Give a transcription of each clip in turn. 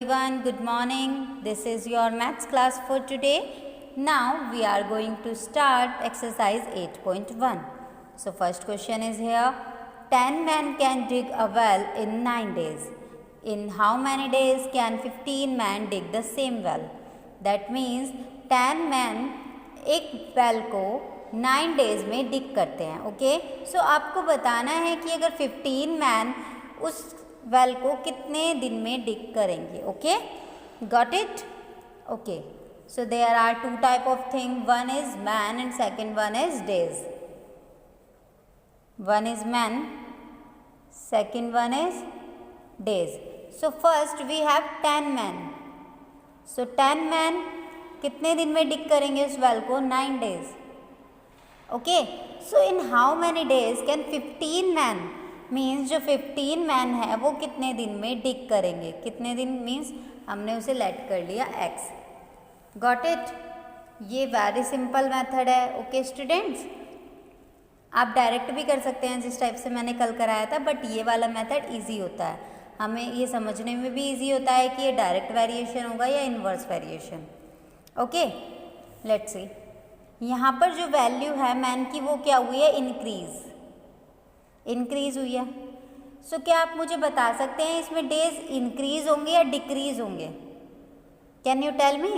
Everyone, good morning. This is your maths class for today. Now we are going to start exercise 8.1. So first question is here. 10 men can dig a well in 9 days. In how many days can 15 men dig the same well? That means 10 men एक well को 9 days में dig करते हैं. Okay, सो आपको बताना है कि अगर 15 मैन उस वेल को कितने दिन में डिग करेंगे. Okay, got it. Okay, so there are two type of thing. One is man and second one is days. One is man, second one is days. So first we have 10 man. So 10 man कितने दिन में डिग करेंगे उस well को? 9 days. Okay, so in how many days can 15 man, means जो 15 man है वो कितने दिन में डिग करेंगे? कितने दिन मीन्स हमने उसे लेट कर लिया x. Got it. ये वेरी सिंपल मेथड है. ओके स्टूडेंट्स, आप डायरेक्ट भी कर सकते हैं जिस टाइप से मैंने कल कराया था, बट ये वाला मेथड इजी होता है. हमें ये समझने में भी इजी होता है कि ये डायरेक्ट वेरिएशन होगा या inverse variation. Okay, let's see. यहाँ पर जो वैल्यू है मैन की वो क्या हुई है? इंक्रीज हुई है. सो क्या आप मुझे बता सकते हैं इसमें डेज इंक्रीज होंगे या डिक्रीज होंगे? Can you tell me?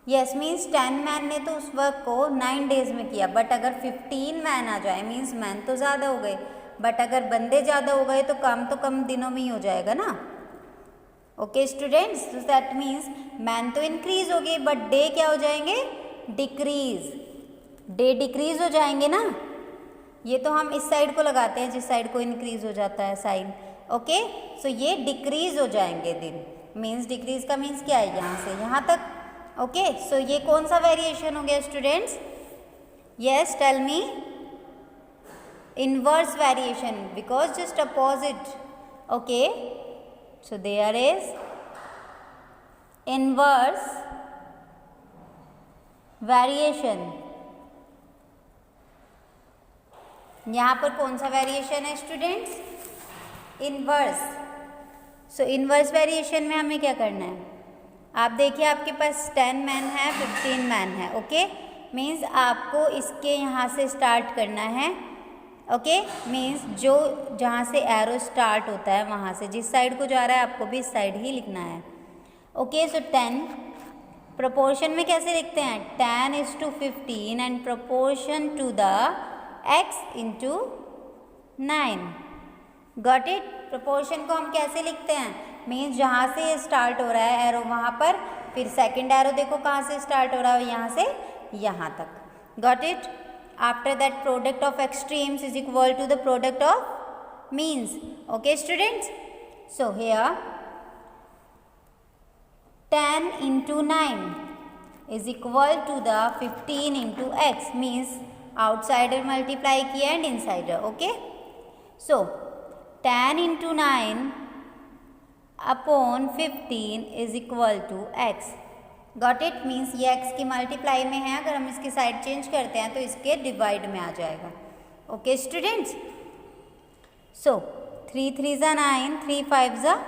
Yes, means 10 man ने तो उस वर्क को 9 days में किया, बट अगर 15 मैन आ जाए मीन्स मैन तो ज़्यादा हो गए, बट अगर बंदे ज़्यादा हो गए तो कम दिनों में ही हो जाएगा ना. ओके स्टूडेंट्स, तो दैट मीन्स मैन तो इंक्रीज हो गए बट डे क्या हो जाएंगे? डिक्रीज. डे डिक्रीज हो जाएंगे ना. ये तो हम इस साइड को लगाते हैं जिस साइड को इंक्रीज हो जाता है साइन. ओके, सो ये डिक्रीज हो जाएंगे दिन. मीन्स डिक्रीज का मीन्स क्या है? यहाँ से यहाँ तक. ओके, सो ये कौन सा वेरिएशन हो गया students? Yes, tell me. Inverse variation, because just opposite. Okay, so there is inverse variation. यहाँ पर कौन सा वेरिएशन है students? Inverse. So inverse variation में हमें क्या करना है? आप देखिए आपके पास 10 मैन है, 15 मैन है. ओके, मीन्स आपको इसके यहाँ से स्टार्ट करना है. ओके, मीन्स जो जहाँ से एरो स्टार्ट होता है वहाँ से जिस साइड को जा रहा है आपको भी इस साइड ही लिखना है. ओके, सो 10 प्रोपोर्शन में कैसे लिखते हैं? 10:15 and proportion to the x into 9. Got it. Proportion को हम कैसे लिखते हैं? मीन्स जहाँ से ये स्टार्ट हो रहा है एरो वहाँ पर, फिर सेकंड एरो देखो कहाँ से स्टार्ट हो रहा है, यहाँ से यहाँ तक. Got it. After that product of extremes is equal to the product of means. Okay students, so here 10 into 9 is equal to the 15 into x, means outsider multiply किया and insider. Okay, so 10 into 9 upon 15 is equal to x. Got it. means ये x की multiply में है, अगर हम इसकी side change करते हैं तो इसके डिवाइड में आ जाएगा. Okay students, so 3 3s are 9, 3 5s are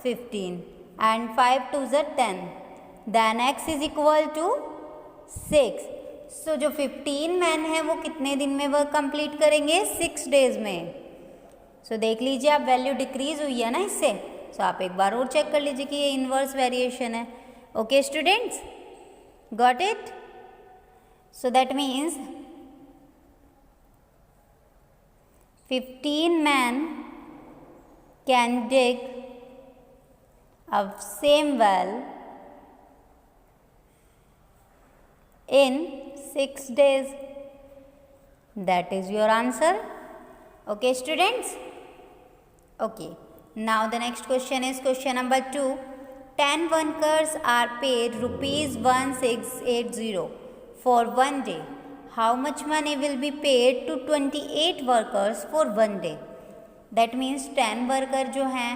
15 and 5 2s are 10. then x is equal to 6. सो जो 15 मैन है वो कितने दिन में वर्क कंप्लीट करेंगे? 6 days में. सो देख लीजिए आप, वैल्यू डिक्रीज हुई है ना इससे. सो आप एक बार और चेक कर लीजिए कि ये इनवर्स वेरिएशन है. Okay students, got it. So that means 15 man can dig a same well in 6 days. That is your answer. Okay students. Okay, now the next question is question number 2. 10 workers are paid rupees 1680 for 1 day. How much money will be paid to 28 workers for 1 day? That means 10 worker जो हैं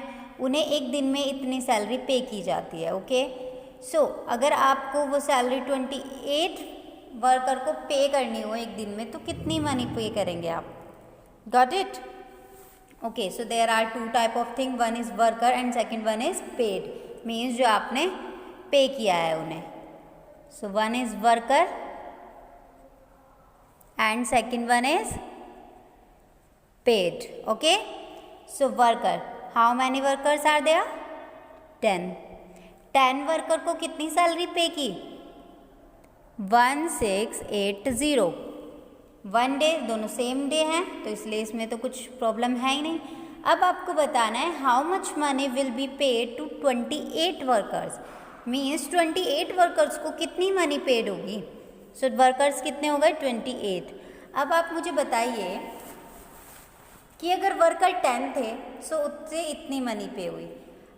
उन्हें एक दिन में इतनी salary पे की जाती है. ओके, सो अगर आपको वो सैलरी 28 वर्कर को पे करनी हो एक दिन में तो कितनी मनी पे करेंगे आप? Got it. Okay, so there are two type of thing, one is worker and second one is paid, means जो आपने पे किया है उन्हें. So one is worker and second one is paid. Okay, so worker, how many workers are there? 10 worker को कितनी salary पे की? 1680. 1 day, दोनों सेम डे हैं तो इसलिए इसमें तो कुछ प्रॉब्लम है ही नहीं. अब आपको बताना है how much money will be paid to 28 workers, means 28 workers को कितनी मनी पेड होगी. सो वर्कर्स कितने हो गए? 28. अब आप मुझे बताइए कि अगर वर्कर 10 थे सो उससे इतनी मनी पे हुई,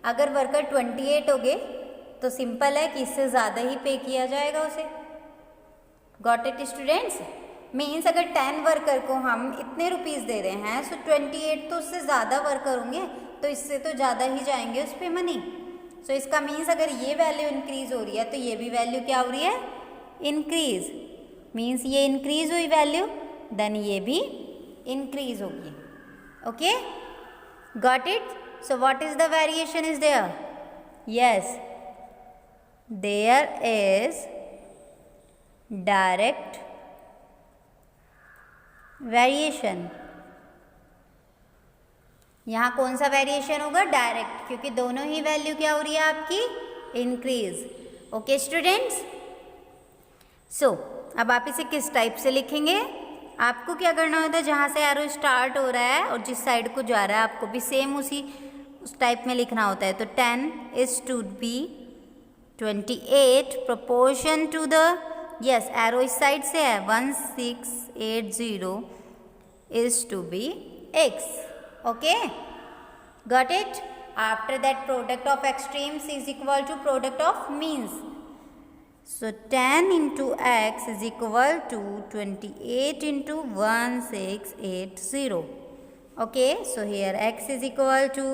अगर वर्कर 28 हो गए तो सिंपल है कि इससे ज़्यादा ही पे किया जाएगा उसे. Got it students? मीन्स अगर 10 वर्कर को हम इतने रुपीज़ दे रहे हैं सो 28 तो उससे ज़्यादा वर्कर होंगे तो इससे तो ज़्यादा ही जाएंगे उस पर मनी. सो इसका मीन्स अगर ये वैल्यू इंक्रीज़ हो रही है तो ये भी वैल्यू क्या हो रही है? इंक्रीज़. मीन्स ये इंक्रीज़ हुई वैल्यू, देन ये भी इंक्रीज़ होगी. Okay, got it? So what is the variation is there? Yes, there is direct variation. यहाँ कौन सा वेरिएशन होगा? डायरेक्ट, क्योंकि दोनों ही वैल्यू क्या हो रही है आपकी? इंक्रीज. ओके स्टूडेंट्स, सो अब आप इसे किस टाइप से लिखेंगे? आपको क्या करना होता है, जहाँ से एरो स्टार्ट हो रहा है और जिस साइड को जा रहा है आपको भी सेम उस टाइप में लिखना होता है. तो 10 is to be 28 proportion to the, yes arrow इस साइड से है, 1680 is to be x. Okay, got it? After that product of extremes is equal to product of means. So 10 into x is equal to 28 into 1680. Okay, so here x is equal to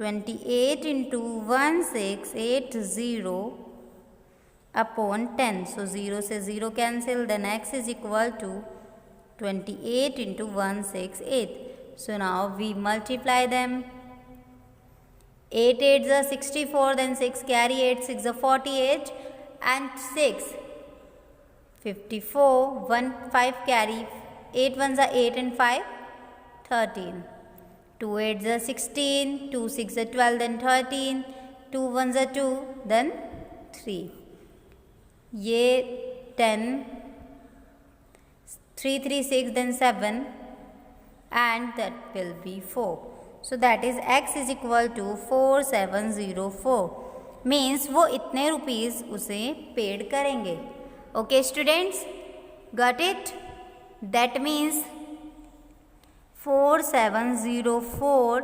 28 into 1680 upon 10. So 0 से 0 cancel, then x is equal to 28 into 168. So now we multiply them. 8 8s are 64, then 6 carry 8, 6 are 48. And 6, 54, 1, 5 carry, 8 ones are 8 and 5, 13. 2 8s are 16, 2 6 are 12, then 13, 2 1s are 2, then 3. ये 10, 3 3 6, then 7, and that will be 4. So that is x is equal to 4704. Means वो इतने rupees उसे paid करेंगे. Okay students, got it? That means 4704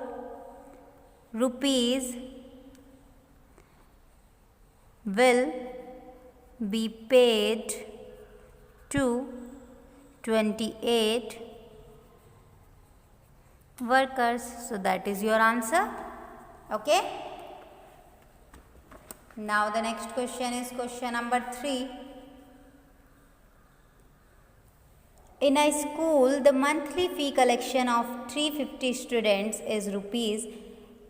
rupees will be paid to 28 workers. So that is your answer. Okay. Now the next question is question number 3. In a school, the monthly fee collection of 350 students is rupees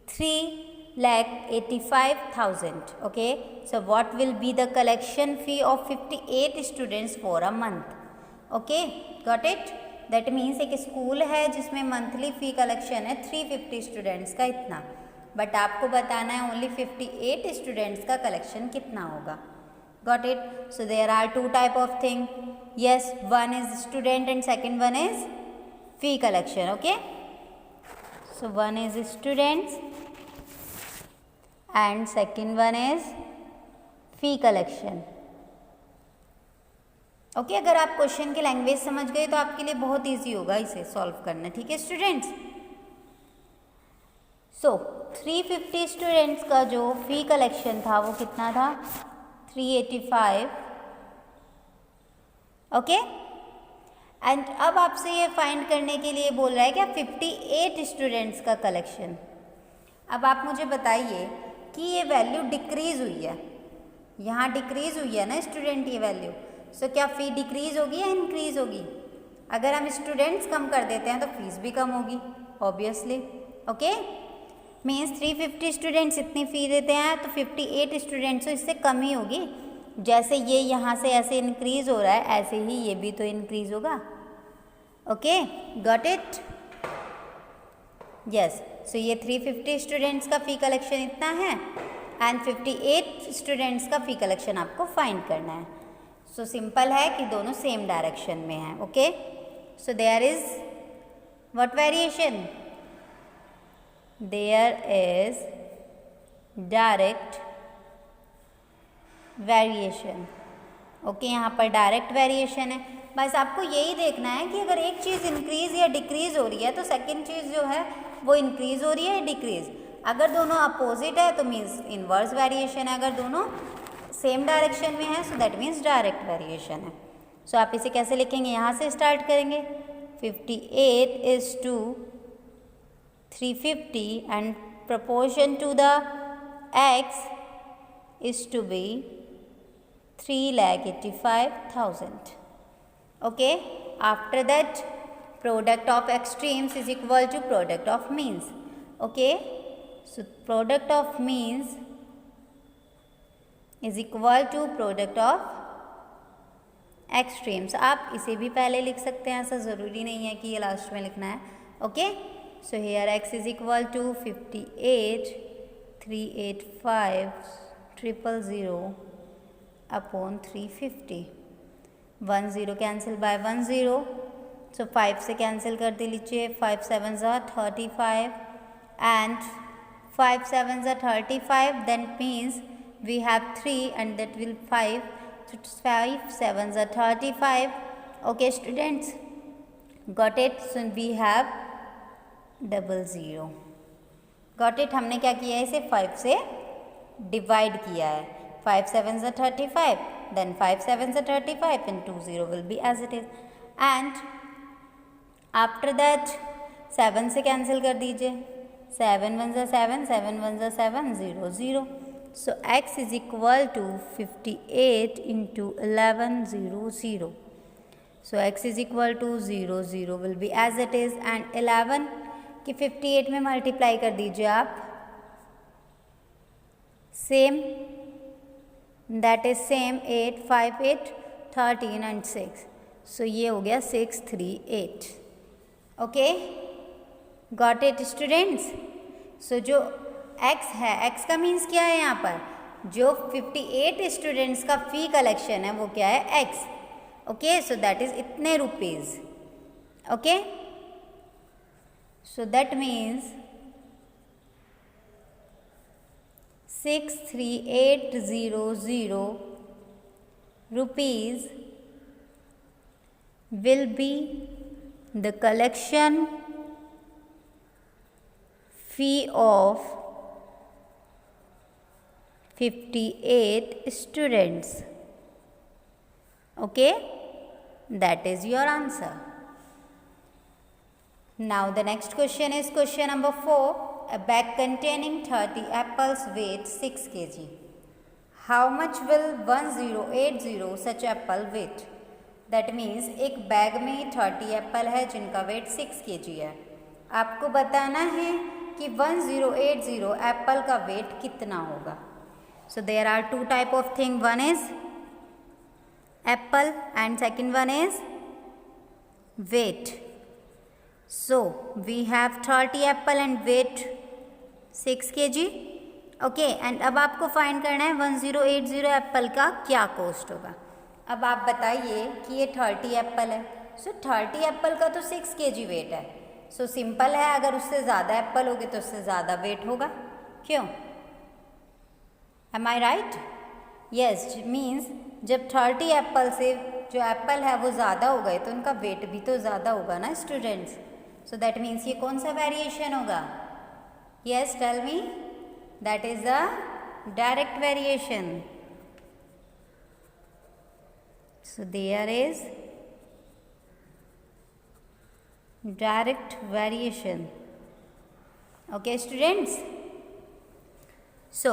3,85,000. Okay, so what will be the collection fee of 58 students for a month? Okay, got it? That means एक school है जिसमें monthly फ़ी collection है 350 students का इतना, but आपको बताना है only 58 students का कलेक्शन कितना होगा. Got it? So there are two type of thing. Yes, one is student and second one is fee collection. Okay, so one is students and second one is fee collection. Okay, अगर आप question की language समझ गए तो आपके लिए बहुत easy होगा इसे सॉल्व करना. ठीक है स्टूडेंट्स? सो 350 स्टूडेंट्स का जो फ़ी कलेक्शन था वो कितना था? 385. ओके, एंड अब आपसे ये फाइंड करने के लिए बोल रहा है कि 58 स्टूडेंट्स का कलेक्शन. अब आप मुझे बताइए कि ये वैल्यू डिक्रीज़ हुई है, यहाँ डिक्रीज़ हुई है ना स्टूडेंट ये वैल्यू. सो क्या फ़ी डिक्रीज़ होगी या इंक्रीज़ होगी? अगर हम स्टूडेंट्स कम कर देते हैं तो फीस भी कम होगी ऑब्वियसली. ओके, मीन्स 350 स्टूडेंट्स इतनी फ़ी देते हैं तो 58 स्टूडेंट्स तो इससे कम ही होगी। जैसे ये यहाँ से ऐसे इंक्रीज़ हो रहा है ऐसे ही ये भी तो इंक्रीज़ होगा। Okay, got it? यस, सो ये 350 स्टूडेंट्स का फ़ी कलेक्शन इतना है एंड 58 स्टूडेंट्स का फ़ी कलेक्शन आपको फाइंड करना है। सो सिंपल है कि दोनों सेम डायरेक्शन में हैं। Okay, so there is what variation? There is direct variation. Okay, यहाँ पर डायरेक्ट वेरिएशन है। बस आपको यही देखना है कि अगर एक चीज़ इंक्रीज़ या डिक्रीज़ हो रही है तो सेकंड चीज़ जो है वो इंक्रीज़ हो रही है या डिक्रीज़। अगर दोनों अपोजिट है तो मीन्स इन्वर्स वेरिएशन है, अगर दोनों सेम डायरेक्शन में है so that means direct variation है। सो आप इसे कैसे लिखेंगे? यहाँ से स्टार्ट करेंगे। 58 is to 350 and proportion to the x is to be 3,85,000. Okay, after that product of extremes is equal to product of means. Okay, so product of means is equal to product of extremes. आप इसे भी पहले लिख सकते हैं, ऐसा ज़रूरी नहीं है कि ये लास्ट में लिखना है। Okay, so here x is equal to 58,385,000 upon 350. 1 0 cancel bye 1 0, so 5 से कैंसिल कर दे लीजिए। 5 7 35 and 5 7 35, then means we have 3 and that will 5, so 5 7 35. Okay students, got it? So we have 00. Got it? हमने क्या किया है, इसे 5 से डिवाइड किया है। 5 7 35, then 5 7 35 and 2 0 will be as it is. And after that 7 से कैंसिल कर दीजिए। 7 1 7, 7 1 7, 0 0. So x is equal to 58 into 11 0 0. So x is equal to 0 0 will be as it is, and 11 कि 58 में मल्टीप्लाई कर दीजिए आप, same, that is same 8 5 8 13 and 6, so ये हो गया 638. Okay, got it students? So जो x है, x का मीन्स क्या है यहाँ पर? जो 58 स्टूडेंट्स का फ़ी कलेक्शन है वो क्या है? x. Okay, so that is इतने rupees. Okay, so that means 63800 rupees will be the collection fee of 58 students. Okay, that is your answer. Now the next question is question number 4. A bag containing 30 apples weight 6 kg. How much will 1080 such apple weight? That means एक bag में 30 Apple है जिनका wait 6 kg है। आपको बताना है कि 1080 Apple का वेट कितना होगा। So there are two type of thing. One is apple and second one is weight. So we have 30 apple and weight 6 kg. Okay, and अब आपको फाइंड करना है 1080 एप्पल का क्या कॉस्ट होगा। अब आप बताइए कि ये 30 एप्पल है, सो 30 एप्पल का तो 6 kg वेट है। सो सिंपल है, अगर उससे ज़्यादा एप्पल होगे तो उससे ज़्यादा वेट होगा। क्यों? एम आई राइट? यस, मीन्स जब 30 एप्पल से जो एप्पल है वो ज़्यादा हो गए तो उनका वेट भी तो ज़्यादा होगा ना स्टूडेंट्स। सो दैट मीन्स ये कौन सा वेरिएशन होगा? Yes, tell me. That is the direct variation. So there is direct variation. Okay students, so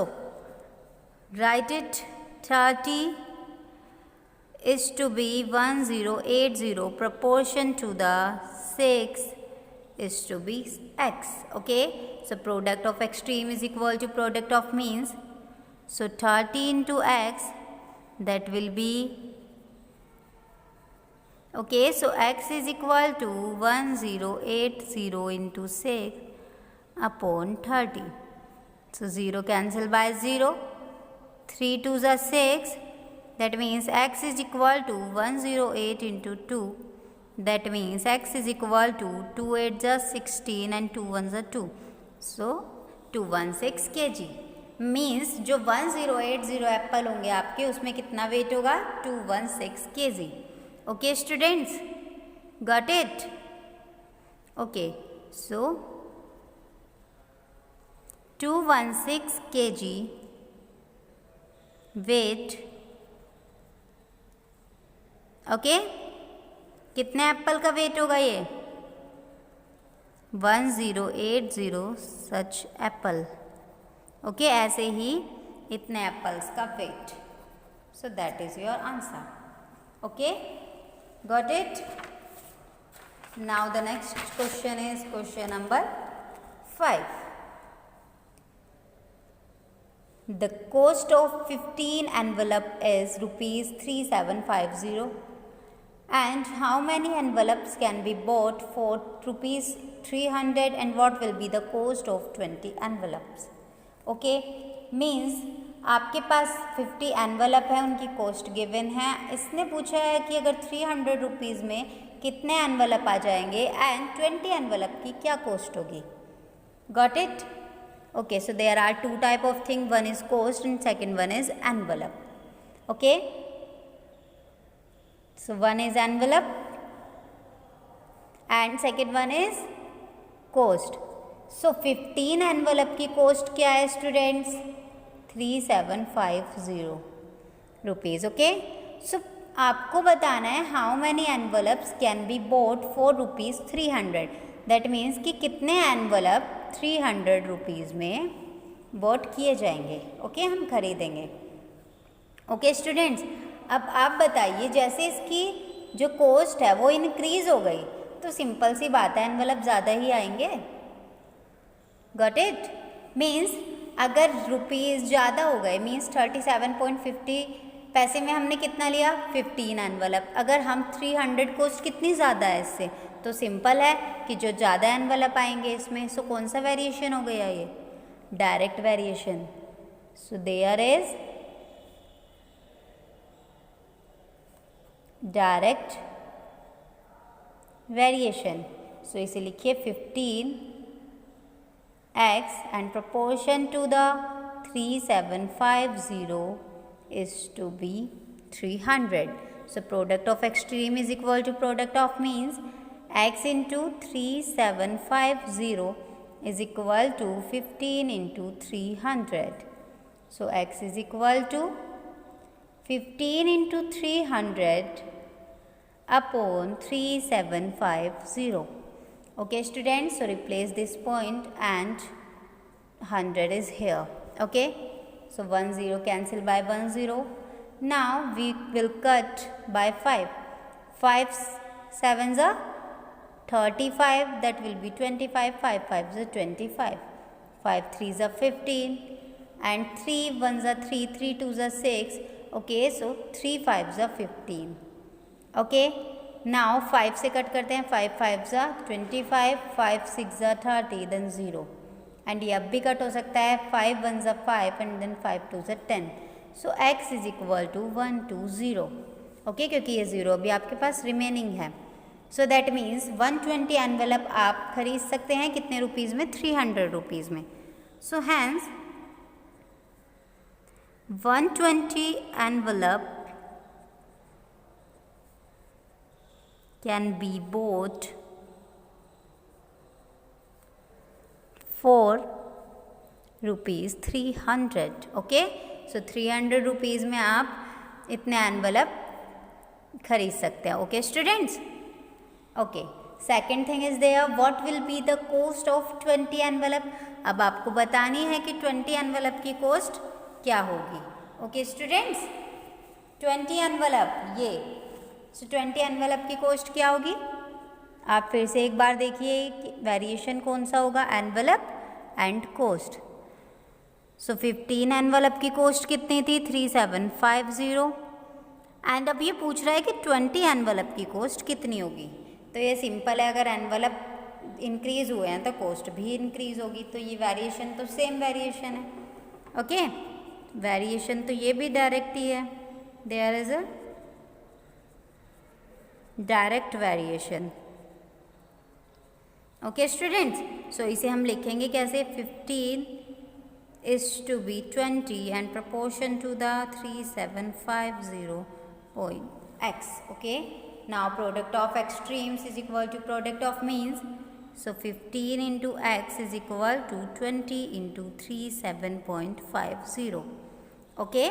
write it. 30 is to be 1080 proportion to the 6 is to be x. Okay, so product of extreme is equal to product of means. So 30 into x, that will be, okay, so x is equal to 1080 into 6 upon 30. So 0 cancel by 0, 3 2s are 6, that means x is equal to 108 into 2, that means x is equal to 2 8s are 16 and 2 1s are 2, so 216 kg. Means जो 1080 Apple होंगे आपके, उसमें कितना wait होगा? 216 kg. Okay students, got it? Okay, so 216 kg weight. Okay, कितने apple का weight होगा ये? 1080 सच एप्पल. ओके, ऐसे ही इतने एप्पल्स का weight. So that is your answer. Okay, got it? Now the next question is question number 5. The cost of 15 envelope is rupees 3750, and how many envelopes can be bought for rupees 300, and what will be the cost of 20 envelopes? Okay, means आपके पास 50 envelope है, उनकी cost given है. इसने पूछा है कि अगर 300 rupees में कितने एनवलप आ जाएंगे एंड 20 एनवलप की क्या कॉस्ट होगी. Got it? Okay, so there are two type of thing, one is cost and second one is envelope. Okay, so one is envelope and second one is cost. So 15 envelope की cost क्या है students? 3750 rupees. Okay, सो आपको बताना है how many envelopes can be boat for rupees 300. That means कि कितने envelope 300 rupees में boat किए जाएंगे. ओके, हम खरीदेंगे. ओके स्टूडेंट्स, अब आप बताइए, जैसे इसकी जो कॉस्ट है वो इंक्रीज़ हो गई, तो सिंपल सी बात है, एनवलप ज़्यादा ही आएंगे. Got it? मीन्स अगर रुपीज़ ज़्यादा हो गए, मीन्स 37.50 पैसे में हमने कितना लिया? 15 एनवलप. अगर हम 300 कॉस्ट कितनी ज़्यादा है इससे, तो सिंपल है कि जो ज़्यादा एनवलप आएंगे इसमें. सो कौन सा वेरिएशन हो गया ये? Direct variation. So there is direct variation. So इसे लिखिए 15 x and proportion to the 3750 is to be 300. So product of extreme is equal to product of means. X into 3750 is equal to 15 into 300. So x is equal to 15 into 300 upon 3750. Okay students, so replace this point and 100 is here. Okay, so 1 0 cancel by 1 0. Now we will cut by 5. 5 7s are 35, that will be 25. 5 5s are 25. 5 3s are 15 and 3 1s are 3. 3 2s are 6. Okay, so 3 5s are 15. Okay, now 5 से cut करते हैं. 5 5s are 25, 5 6s are 30, then 0. And ये अब भी cut हो सकता है. 5 1s are 5 and then 5 2s are 10. So x is equal to 120. Okay, क्योंकि ये 0 अभी आपके पास रिमेनिंग है. सो दैट मीन्स 120 एनवलप आप खरीद सकते हैं कितने रुपीज़ में? 300 रुपीज़ में. So hence 120 envelope can be bought for rupees 300. Okay, so 300 rupees में आप इतने एनवलप खरीद सकते हैं. Okay students. Okay, second thing is there, what will be the cost of 20 envelope. अब आपको बतानी है कि 20 एनवलप की कॉस्ट क्या होगी. ओके स्टूडेंट्स, 20 एनवलप ये. सो 20 एनवलप की कॉस्ट क्या होगी? आप फिर से एक बार देखिए वेरिएशन कौन सा होगा, envelope and cost. So 15 envelope की कोस्ट कितनी थी, 3750। एंड अब ये पूछ रहा है कि 20 एनवलप की कोस्ट कितनी होगी। तो ये सिंपल है, अगर एनवलप इंक्रीज हुए हैं तो कोस्ट भी इंक्रीज होगी, तो ये वेरिएशन तो सेम वेरिएशन है। ओके, वेरिएशन तो ये भी डायरेक्ट ही है, there is a direct variation. Okay students, so इसे हम लिखेंगे कैसे, 15 is to be 20 and proportion to the 3750 point x. Okay, now product of extremes is equal to product of means. So 15 into x is equal to 20 into 37.50. Okay,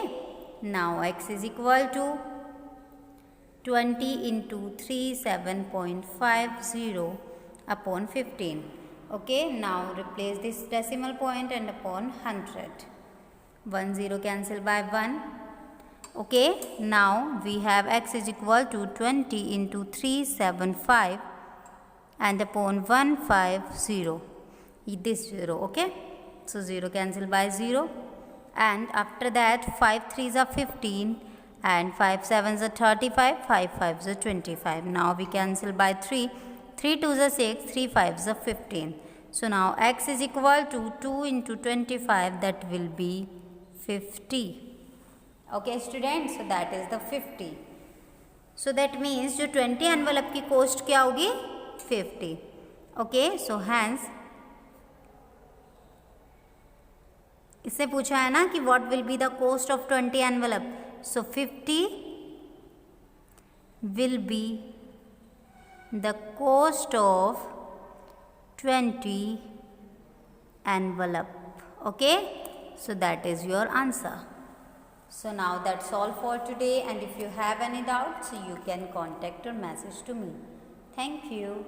now x is equal to 20 into 37.50 upon 15. Okay, now replace this decimal point and upon 100. 1 0 cancel by 1. Okay, now we have x is equal to 20 into 375 and upon 150. This 0. Okay, so 0 cancel by 0, and after that 5 3s are 15 and 5 7s are 35, 5 5s are 25. Now we cancel by 3. 3 2s are 6, 3 5s are 15. So now x is equal to 2 into 25, that will be 50. Okay students, so that is the 50. So that means जो 20 envelope की coast क्या होगी, 50. Okay, so hence इससे पूछा है ना कि what will be the cost of 20 envelope. So 50 will be the cost of 20 envelope. Okay, so that is your answer. So now that's all for today, and if you have any doubts you can contact or message to me. Thank you.